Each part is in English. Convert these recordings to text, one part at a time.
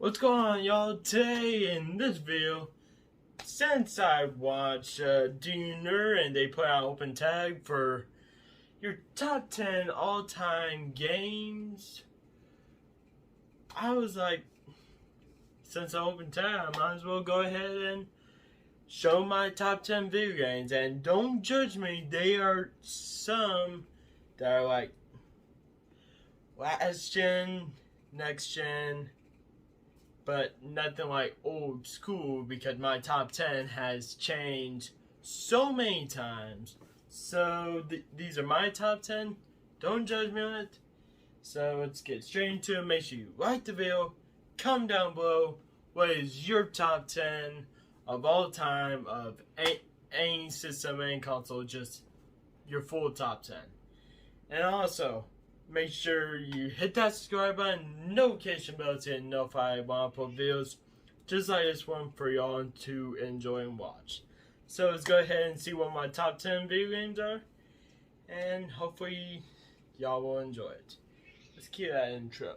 What's going on, y'all? Today in this video, since I watched Diner and they put out open tag for your top 10 all-time games, I was like, since I opened tag, I might as well go ahead and show my top 10 video games. And don't judge me, there are some that are like last gen, next gen, but nothing like old school, because my top 10 has changed so many times. So these are my top 10. Don't judge me on it. So let's get straight into it. Make sure you like the video. Comment down below what is your top 10 of all time of any system, any console, just your full top 10. And also, make sure you hit that subscribe button, notification bell to notify when I upload videos just like this one for y'all to enjoy and watch. So let's go ahead and see what my top 10 video games are, and hopefully y'all will enjoy it. Let's keep that intro.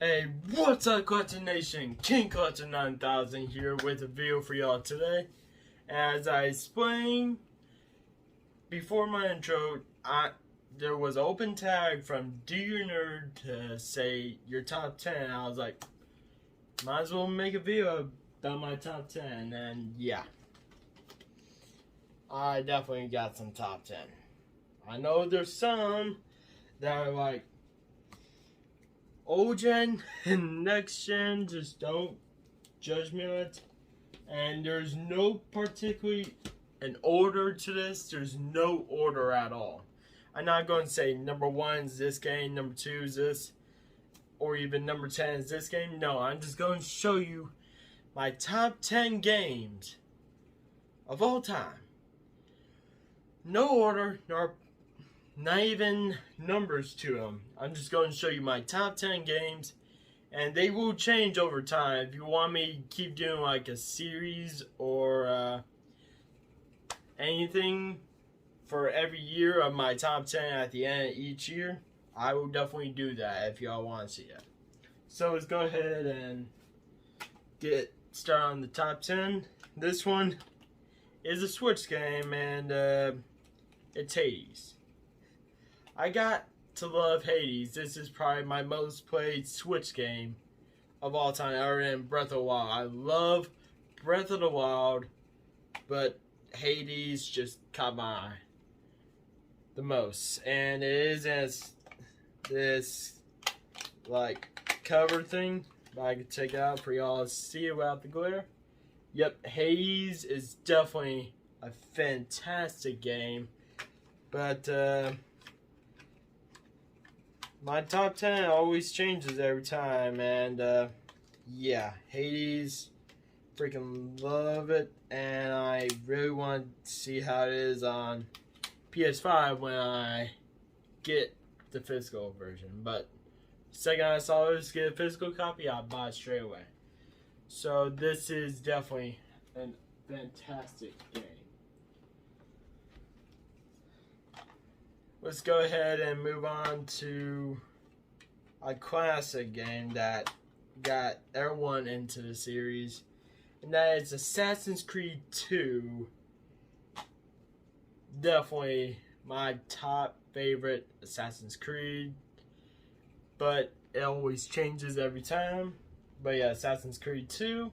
Hey, what's up, Collector Nation? King Collector 9000 here with a video for y'all today. As I explained before my intro, there was an open tag from Do Your Nerd to say your top 10. I was like, might as well make a video about my top 10. And yeah, I definitely got some top 10. I know there's some that are like old gen and next gen, just don't judge me on it. And there's no particularly an order to this. There's no order at all. I'm not going to say number 1 is this game, number 2 is this, or even number 10 is this game. No, I'm just going to show you my top 10 games of all time. No order, nor not even numbers to them. I'm just going to show you my top 10 games, and they will change over time. If you want me to keep doing like a series or anything for every year of my top 10 at the end of each year, I will definitely do that if y'all want to see it. So let's go ahead and get started on the top 10. This one is a Switch game, and it's Hades. I got to love Hades. This is probably my most played Switch game of all time, other than Breath of the Wild. I love Breath of the Wild, but Hades just caught my eye the most. And it is as this like cover thing, but I can take it out for y'all to see it without the glare. Yep, Hades is definitely a fantastic game, but my top 10 always changes every time, and yeah, Hades, freaking love it, and I really want to see how it is on PS5 when I get the physical version. But the second I saw this get a physical copy, I bought it straight away. So this is definitely a fantastic game. Let's go ahead and move on to a classic game that got everyone into the series, and that is Assassin's Creed 2. Definitely my top favorite Assassin's Creed, but it always changes every time. But yeah, Assassin's Creed 2,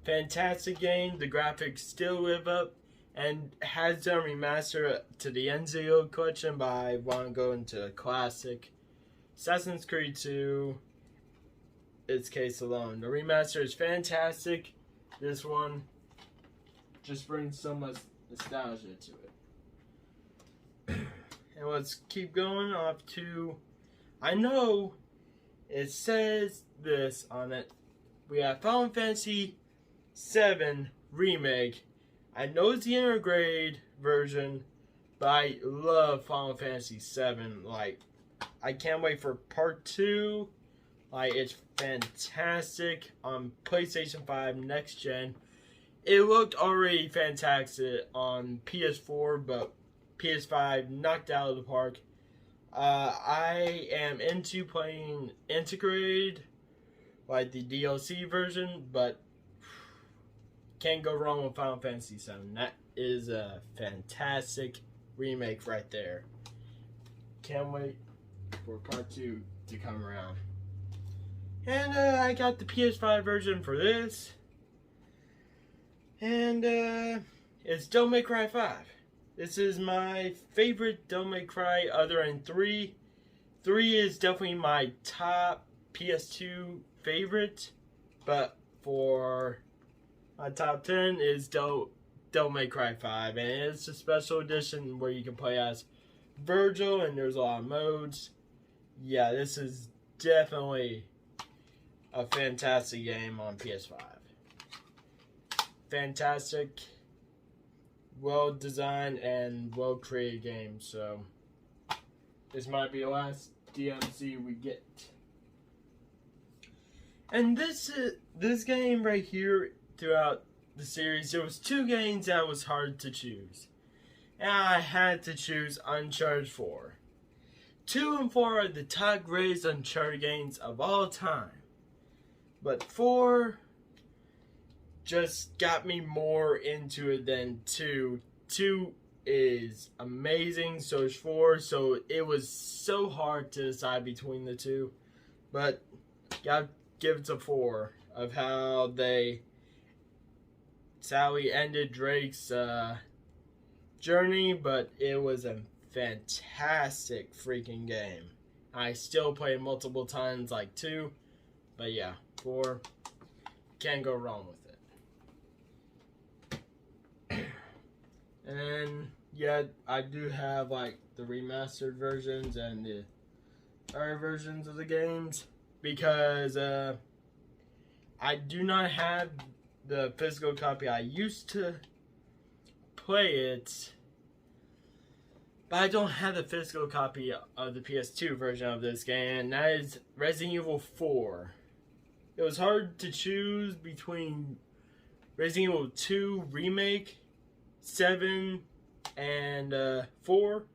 fantastic game. The graphics still live up, and has done remastered to the Untitled collection, but I want to go into a classic. Assassin's Creed 2, its case alone. The remaster is fantastic. This one just brings so much nostalgia to it. And let's keep going off to, I know it says this on it. We have Final Fantasy VII Remake. I know it's the integrated version, but I love Final Fantasy VII. Like, I can't wait for part 2, Like, it's fantastic on PlayStation 5 next gen. It looked already fantastic on PS4, but PS5 knocked out of the park. I am into playing integrated, like the DLC version, but can't go wrong with Final Fantasy VII. That is a fantastic remake right there. Can't wait for part 2 to come around. And I got the PS5 version for this. And it's Devil May Cry 5. This is my favorite Devil May Cry other than 3. 3 is definitely my top PS2 favorite. But for my top 10 is Devil May Cry 5. And it's a special edition where you can play as Virgil and there's a lot of modes. Yeah, this is definitely a fantastic game on PS5. Fantastic, well designed and well created game. So this might be the last DLC we get. And this game right here throughout the series, there was 2 games that was hard to choose. And I had to choose Uncharted 4. 2 and 4 are the top greatest Uncharted games of all time. But 4 just got me more into it than 2. 2 is amazing, so is 4. So it was so hard to decide between the 2. But gotta give it to 4 of how they sadly ended Drake's journey. But it was a fantastic freaking game. I still play it multiple times like 2. But yeah, 4, can't go wrong with it. And yeah, I do have like the remastered versions and the other versions of the games because I do not have the physical copy. I used to play it, but I don't have the physical copy of the PS2 version of this game, and that is Resident Evil 4. It was hard to choose between Resident Evil 2 Remake, 7, and 4.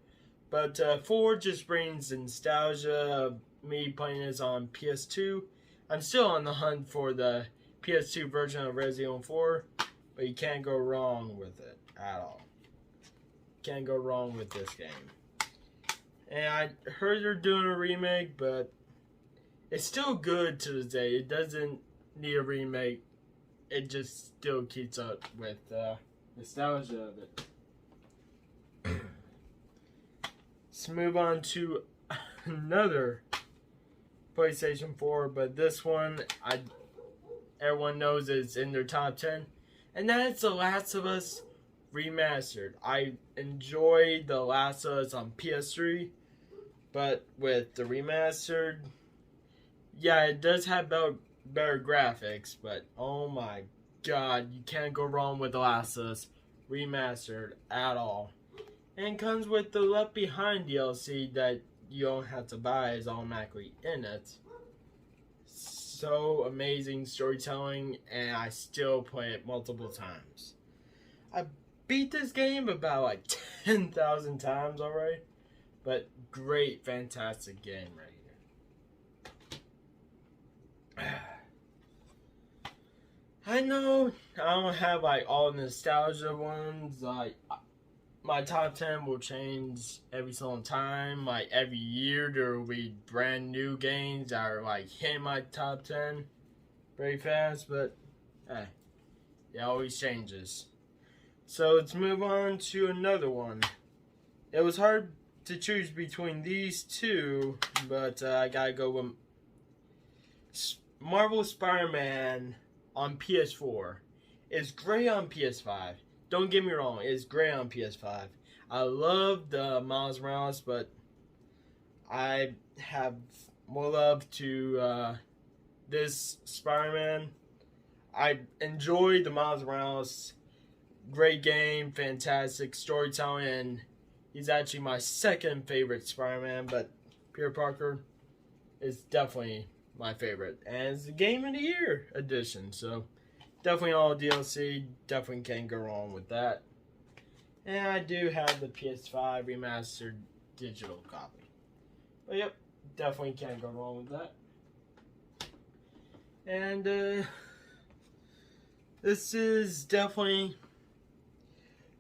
But 4 just brings the nostalgia of me playing this on PS2. I'm still on the hunt for the PS2 version of Resident Evil 4, but you can't go wrong with it at all. Can't go wrong with this game. And I heard they're doing a remake, but it's still good to this day. It doesn't need a remake. It just still keeps up with nostalgia of it. Let's move on to another PlayStation 4, but this one everyone knows it's in their top 10, and that is The Last of Us Remastered. I enjoyed The Last of Us on PS3, but with the remastered, yeah, it does have better graphics, but oh my god, you can't go wrong with The Last of Us Remastered at all. And it comes with the Left Behind DLC that you don't have to buy, is automatically in it. So amazing storytelling, and I still play it multiple times. I beat this game about like 10,000 times already, but great, fantastic game right here. I know I don't have like all nostalgia ones. Like my top 10 will change every single time. Like every year there will be brand new games that are like hitting my top 10 very fast. But hey, it always changes. So let's move on to another one. It was hard to choose between these 2, but I gotta go with Marvel Spider-Man on PS4. It's great on PS5. Don't get me wrong, it's great on PS5. I love the Miles Morales, but I have more love to this Spider-Man. I enjoy the Miles Morales. Great game, fantastic storytelling, and he's actually my second favorite Spider-Man, but Peter Parker is definitely my favorite, and it's the Game of the Year edition. So definitely all DLC. Definitely can't go wrong with that. And I do have the PS5 remastered digital copy. But yep, definitely can't go wrong with that. And this is definitely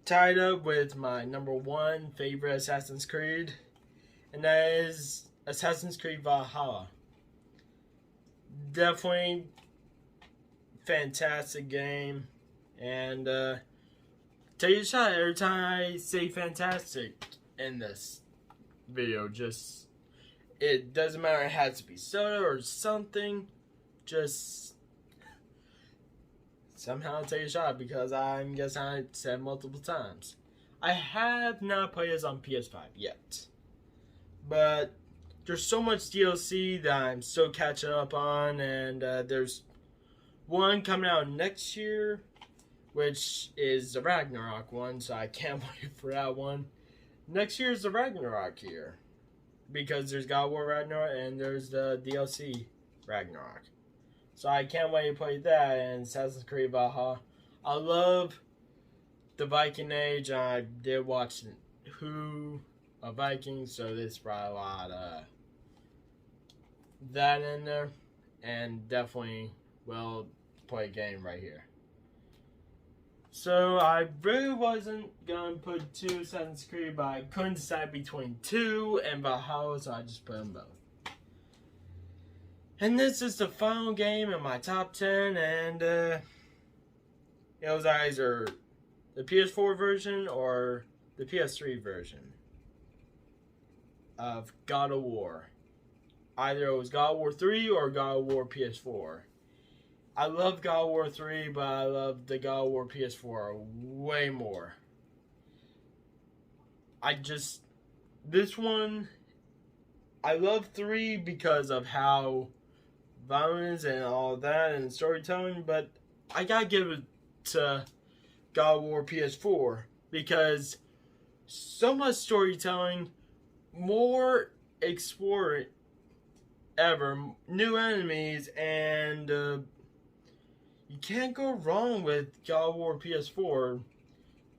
tied up with my number one favorite Assassin's Creed, and that is Assassin's Creed Valhalla. Definitely fantastic game, and take a shot every time I say fantastic in this video. Just, it doesn't matter, it has to be soda or something, just somehow take a shot, because I'm guessing I said multiple times. I have not played this on PS5 yet, but there's so much DLC that I'm still catching up on, and there's one coming out next year, which is the Ragnarok one, so I can't wait for that one. Next year is the Ragnarok year, because there's God of War Ragnarok and there's the DLC Ragnarok. So I can't wait to play that and Assassin's Creed Valhalla. I love the Viking Age. I did watch Who of Vikings, so there's probably a lot of that in there, and definitely will play a game right here. So I really wasn't gonna put 2 Assassin's Creed, but I couldn't decide between 2 and Valhalla, so I just put them both. And this is the final game in my top 10, and it was either the PS4 version or the PS3 version of God of War. Either it was God of War 3 or God of War PS4. I love God of War 3, but I love the God of War PS4 way more. This one, I love 3 because of how violence and all that and storytelling, but I gotta give it to God of War PS4 because so much storytelling, more exploring ever, new enemies, and you can't go wrong with God of War PS4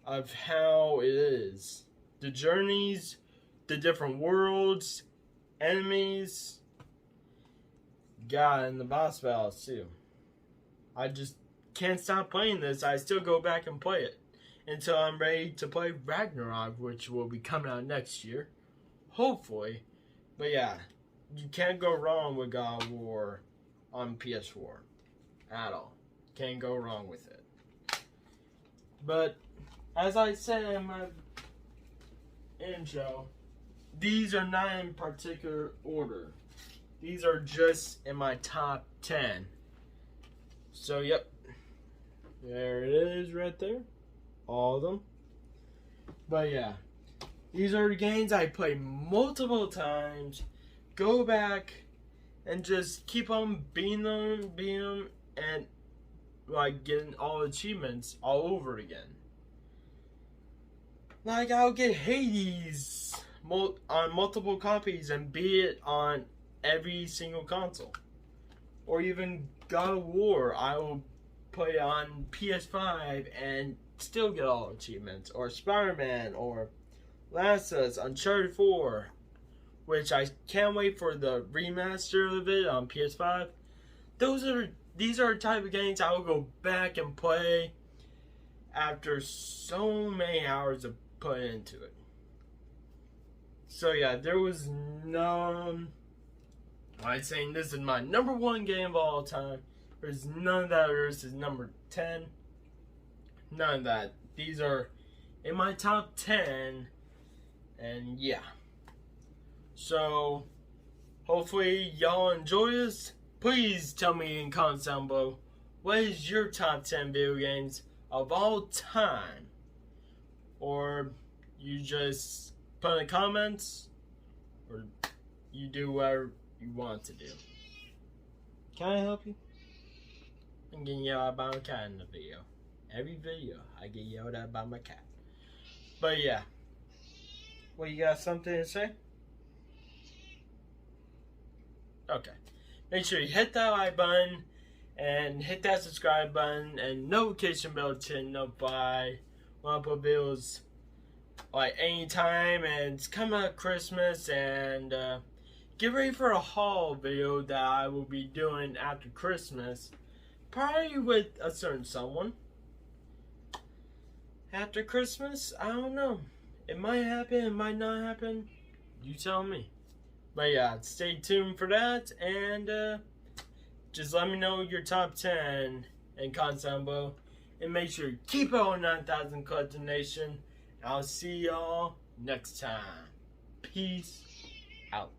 of how it is. The journeys, the different worlds, enemies, God, and the boss battles too. I just can't stop playing this. I still go back and play it until I'm ready to play Ragnarok, which will be coming out next year, hopefully. But yeah, you can't go wrong with God of War on PS4 at all. Can't go wrong with it. But as I said in my intro, these are not in particular order. These are just in my top 10. So yep, there it is right there, all of them. But yeah, these are the games I play multiple times, go back and just keep on beating them, and like getting all achievements all over again. Like I'll get Hades on multiple copies and beat it on every single console. Or even God of War, I will play on PS5 and still get all achievements. Or Spider-Man, or Last of Us, Uncharted 4, which I can't wait for the remaster of it on PS5. These are the type of games I will go back and play after so many hours of putting into it. So yeah, there was none. I'm saying this is my number 1 game of all time. There's none of that. This is number 10. None of that. These are in my top 10. And yeah. So, hopefully y'all enjoy this. Please tell me in comments down below, what is your top 10 video games of all time? Or you just put in the comments, or you do whatever you want to do. Can I help you? I'm getting yelled at by my cat in the video. Every video I get yelled at by my cat. But yeah. Well, you got something to say? Okay. make sure you hit that like button and hit that subscribe button and notification bell to notify when I put videos like anytime. And it's coming up Christmas, and get ready for a haul video that I will be doing after Christmas, probably with a certain someone. After Christmas, I don't know. It might happen, it might not happen. You tell me. But yeah, stay tuned for that, and just let me know your top 10 in comments down below. And make sure you keep it on 9,000 Collector Nation. I'll see y'all next time. Peace out.